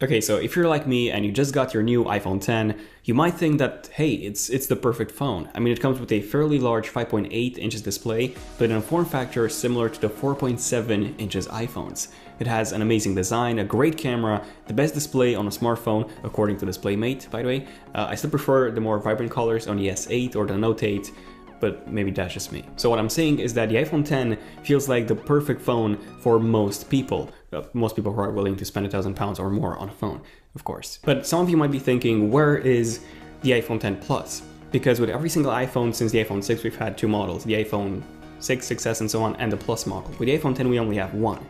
Okay, so if you're like me and you just got your new iPhone 10, you might think that, hey, it's the perfect phone. I mean, it comes with a fairly large 5.8 inches display, but in a form factor similar to the 4.7 inches iPhones. It has an amazing design, a great camera, the best display on a smartphone, according to DisplayMate, by the way. I still prefer the more vibrant colors on the S8 or the Note 8, but maybe that's just me. So what I'm saying is that the iPhone 10 feels like the perfect phone for most people. Most people who are willing to spend £1,000 or more on a phone, of course. But some of you might be thinking, where is the iPhone 10 Plus? Because with every single iPhone since the iPhone 6, we've had two models, the iPhone 6, 6S and so on, and the Plus model. With the iPhone 10, we only have one.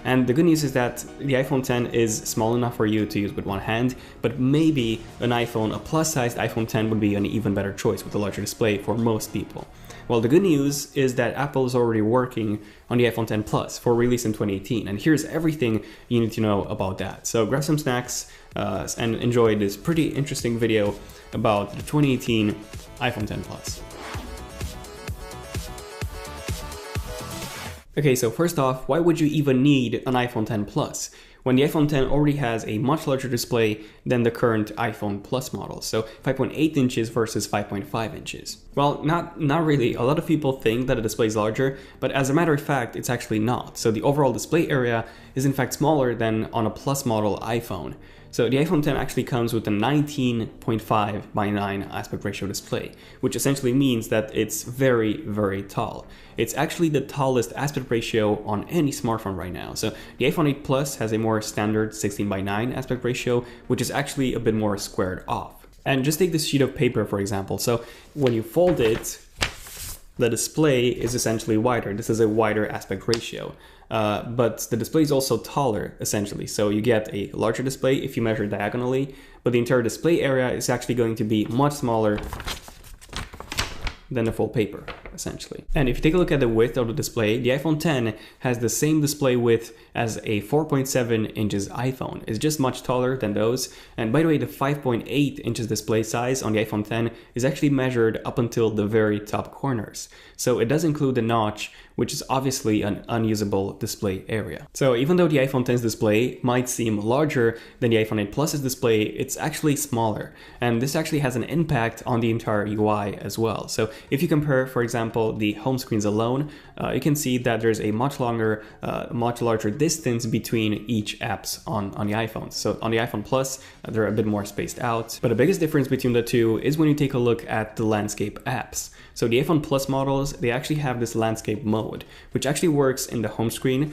And the good news is that the iPhone 10 is small enough for you to use with one hand, but maybe a plus-sized iPhone 10 would be an even better choice with a larger display for most people. Well, the good news is that Apple is already working on the iPhone 10 Plus for release in 2018, and here's everything you need to know about that. So grab some snacks and enjoy this pretty interesting video about the 2018 iPhone 10 Plus. Okay, so first off, why would you even need an iPhone 10 Plus when the iPhone 10 already has a much larger display than the current iPhone Plus model? So 5.8 inches versus 5.5 inches. Well, not really. A lot of people think that the display is larger, but as a matter of fact, it's actually not. So the overall display area is in fact smaller than on a Plus model iPhone. So the iPhone 10 actually comes with a 19.5 by 9 aspect ratio display, which essentially means that it's very, very tall. It's actually the tallest aspect ratio on any smartphone right now. So the iPhone 8 Plus has a more standard 16 by 9 aspect ratio, which is actually a bit more squared off. And just take this sheet of paper, for example. So when you fold it, the display is essentially wider. This is a wider aspect ratio. But the display is also taller, essentially. So you get a larger display if you measure diagonally, but the entire display area is actually going to be much smaller than the full paper, essentially. And if you take a look at the width of the display, the iPhone 10 has the same display width as a 4.7 inches iPhone. It's just much taller than those. And by the way, the 5.8 inches display size on the iPhone 10 is actually measured up until the very top corners. So it does include the notch, which is obviously an unusable display area. So even though the iPhone 10's display might seem larger than the iPhone 8 Plus's display, it's actually smaller. And this actually has an impact on the entire UI as well. So if you compare, for example, the home screens alone, you can see that there's a much larger distance between each apps on the iPhone. So on the iPhone Plus, they're a bit more spaced out. But the biggest difference between the two is when you take a look at the landscape apps. So the iPhone Plus models, they actually have this landscape mode, which actually works in the home screen.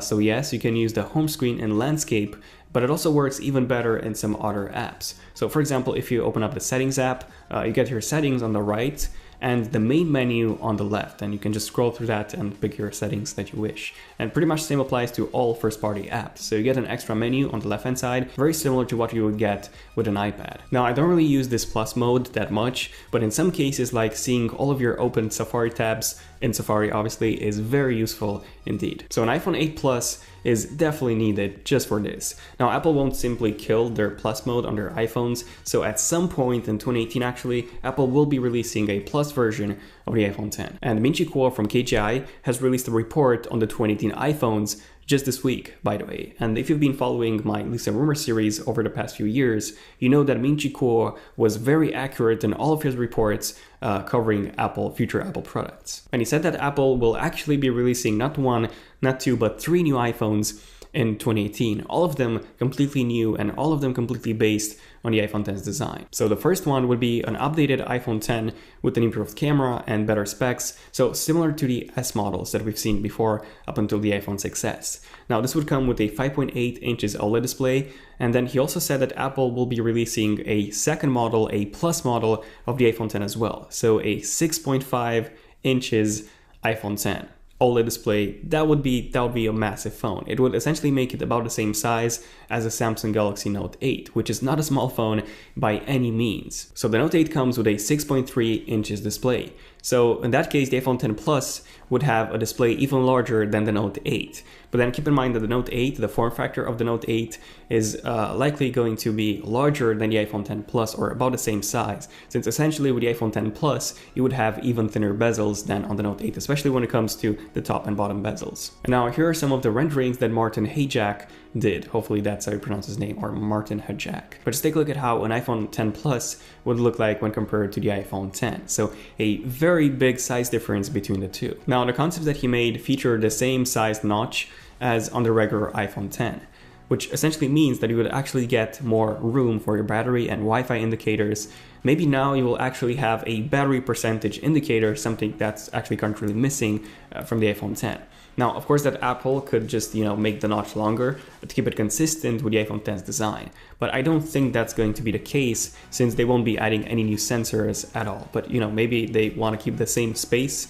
So yes, you can use the home screen in landscape, but it also works even better in some other apps. So for example, if you open up the settings app, you get your settings on the right and the main menu on the left, and you can just scroll through that and pick your settings that you wish. And pretty much the same applies to all first-party apps. So you get an extra menu on the left-hand side, very similar to what you would get with an iPad. Now, I don't really use this plus mode that much, but in some cases, like seeing all of your open Safari tabs in Safari, obviously, is very useful indeed. So an iPhone 8 Plus is definitely needed just for this. Now, Apple won't simply kill their Plus mode on their iPhones, so at some point in 2018, actually, Apple will be releasing a Plus version of the iPhone 10. And Min-Chi Kuo from KGI has released a report on the 2018 iPhones just this week, by the way. And if you've been following my Leaks and Rumors series over the past few years, you know that Min-Chi Kuo was very accurate in all of his reports covering future Apple products. And he said that Apple will actually be releasing not one, not two, but 3 new iPhones in 2018, all of them completely new and all of them completely based on the iPhone 10's design. So the first one would be an updated iPhone 10 with an improved camera and better specs, so similar to the S models that we've seen before up until the iPhone 6S. Now this would come with a 5.8 inches OLED display, and then he also said that Apple will be releasing a second model, a Plus model of the iPhone 10 as well, so a 6.5 inches iPhone 10. OLED display, that would be a massive phone. It would essentially make it about the same size as a Samsung Galaxy Note 8, which is not a small phone by any means. So the Note 8 comes with a 6.3 inches display. So in that case, the iPhone 10 Plus would have a display even larger than the Note 8. But then keep in mind that the Note 8, the form factor of the Note 8, is likely going to be larger than the iPhone X Plus, or about the same size, since essentially with the iPhone X Plus, you would have even thinner bezels than on the Note 8, especially when it comes to the top and bottom bezels. And now here are some of the renderings that Martin Hajek did. Hopefully that's how you pronounce his name, or Martin Hajek. But just take a look at how an iPhone X Plus would look like when compared to the iPhone X. So a very big size difference between the two. Now the concepts that he made feature the same size notch as on the regular iPhone X, which essentially means that you would actually get more room for your battery and Wi-Fi indicators. Maybe now you will actually have a battery percentage indicator, something that's actually currently missing from the iPhone X. Now, of course, that Apple could just, make the notch longer to keep it consistent with the iPhone X's design. But I don't think that's going to be the case, since they won't be adding any new sensors at all. But, maybe they want to keep the same space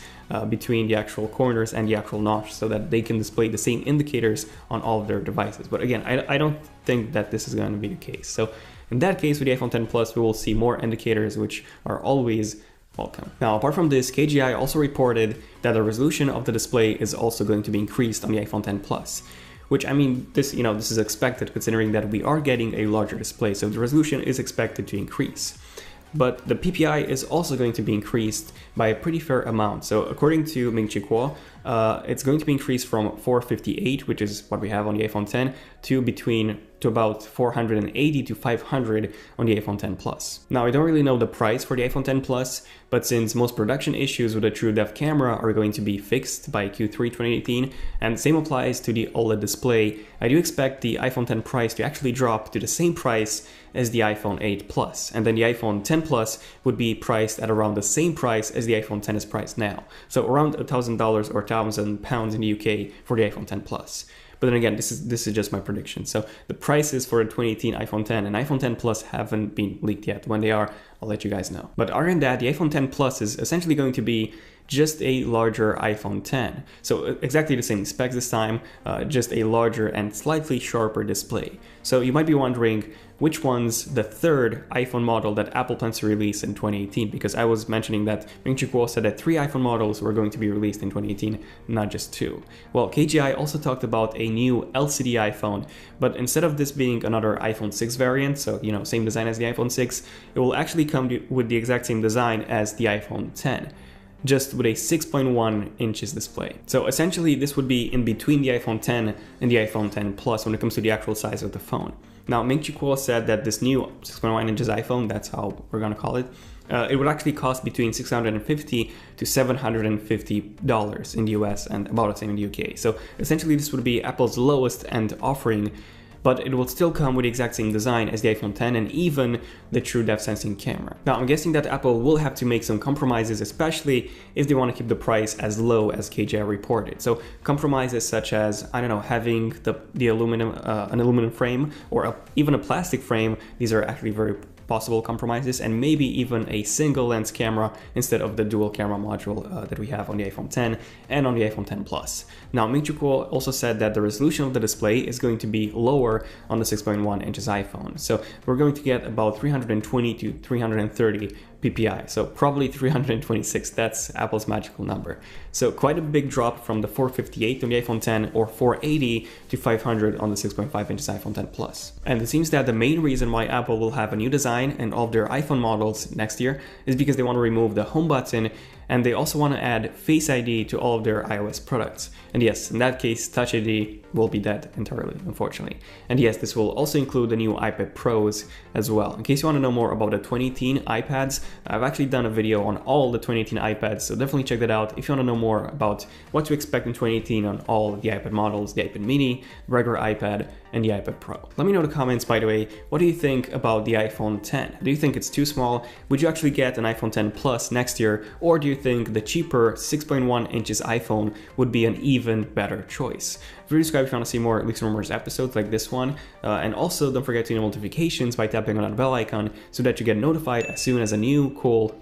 between the actual corners and the actual notch so that they can display the same indicators on all of their devices. But again, I don't think that this is going to be the case. So in that case, with the iPhone X Plus, we will see more indicators, which are always welcome. Now, apart from this, KGI also reported that the resolution of the display is also going to be increased on the iPhone X Plus, which, this is expected considering that we are getting a larger display, so the resolution is expected to increase. But the PPI is also going to be increased by a pretty fair amount. So according to Ming-Chi Kuo, it's going to be increased from 458, which is what we have on the iPhone X, to about 480 to 500 on the iPhone X Plus. Now, I don't really know the price for the iPhone X Plus, but since most production issues with the True Depth camera are going to be fixed by Q3 2018, and the same applies to the OLED display, I do expect the iPhone X price to actually drop to the same price as the iPhone 8 Plus, and then the iPhone X Plus would be priced at around the same price as the iPhone X is priced now, so around $1,000 or £1,000 in the UK for the iPhone X Plus. But then again, this is just my prediction. So the prices for the 2018 iPhone X and iPhone X Plus haven't been leaked yet. When they are, I'll let you guys know. But other than that, the iPhone X Plus is essentially going to be just a larger iPhone X. So exactly the same specs this time, just a larger and slightly sharper display. So you might be wondering which one's the third iPhone model that Apple plans to release in 2018, because I was mentioning that Ming-Chi Kuo said that 3 iPhone models were going to be released in 2018, not just 2. Well, KGI also talked about a new LCD iPhone, but instead of this being another iPhone 6 variant, so same design as the iPhone 6, it will actually come with the exact same design as the iPhone X, just with a 6.1 inches display. So essentially this would be in between the iPhone X and the iPhone X Plus when it comes to the actual size of the phone. Now, Ming-Chi Kuo said that this new 6.1 inches iPhone, that's how we're gonna call it, it would actually cost between $650 to $750 in the US and about the same in the UK. So essentially this would be Apple's lowest end offering, but it will still come with the exact same design as the iPhone X and even the True Depth sensing camera. Now, I'm guessing that Apple will have to make some compromises, especially if they want to keep the price as low as KGI reported. So compromises such as, I don't know, having the aluminum, an aluminum frame, or even a plastic frame. These are actually very possible compromises, and maybe even a single lens camera instead of the dual camera module that we have on the iPhone X and on the iPhone X Plus. Now, Ming-Chi Kuo also said that the resolution of the display is going to be lower on the 6.1 inches iPhone. So we're going to get about 320 to 330 PPI, so probably 326, that's Apple's magical number. So quite a big drop from the 458 on the iPhone X or 480 to 500 on the 6.5 inches iPhone X Plus. And it seems that the main reason why Apple will have a new design in all of their iPhone models next year is because they want to remove the home button, and they also want to add Face ID to all of their iOS products. And yes, in that case, Touch ID will be dead entirely, unfortunately. And yes, this will also include the new iPad Pros as well. In case you want to know more about the 2018 iPads, I've actually done a video on all the 2018 iPads, so definitely check that out if you want to know more about what to expect in 2018 on all the iPad models, the iPad mini, regular iPad, and the iPad Pro. Let me know in the comments, by the way, what do you think about the iPhone X? Do you think it's too small? Would you actually get an iPhone X Plus next year? Or do you think the cheaper 6.1 inches iPhone would be an even better choice? Subscribe if you want to see more Leaks and Rumors episodes like this one. And also don't forget to enable notifications by tapping on that bell icon so that you get notified as soon as a new cool,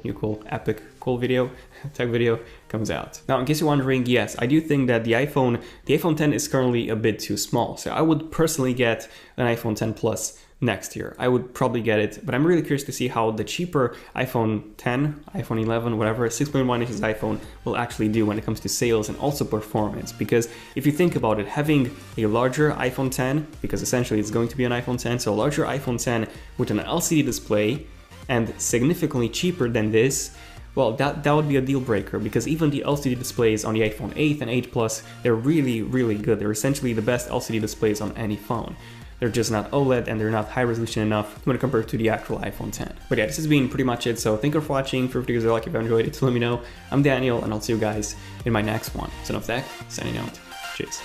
epic, cool video, tech video comes out. Now, in case you're wondering, yes, I do think that the iPhone X is currently a bit too small. So I would personally get an iPhone X Plus next year. I would probably get it, but I'm really curious to see how the cheaper iPhone 10, iPhone 11, whatever, 6.1 inches iPhone will actually do when it comes to sales and also performance. Because if you think about it, having a larger iPhone 10, because essentially it's going to be an iPhone 10, so a larger iPhone 10 with an LCD display and significantly cheaper than this, well, that would be a deal breaker, because even the LCD displays on the iPhone 8 and 8 Plus, they're really, really good. They're essentially the best LCD displays on any phone. They're just not OLED and they're not high resolution enough when compared to the actual iPhone 10. But yeah, this has been pretty much it. So thank you for watching. Feel free to like if you enjoyed it to let me know. I'm Daniel and I'll see you guys in my next one. Son of Tech, signing out. Cheers.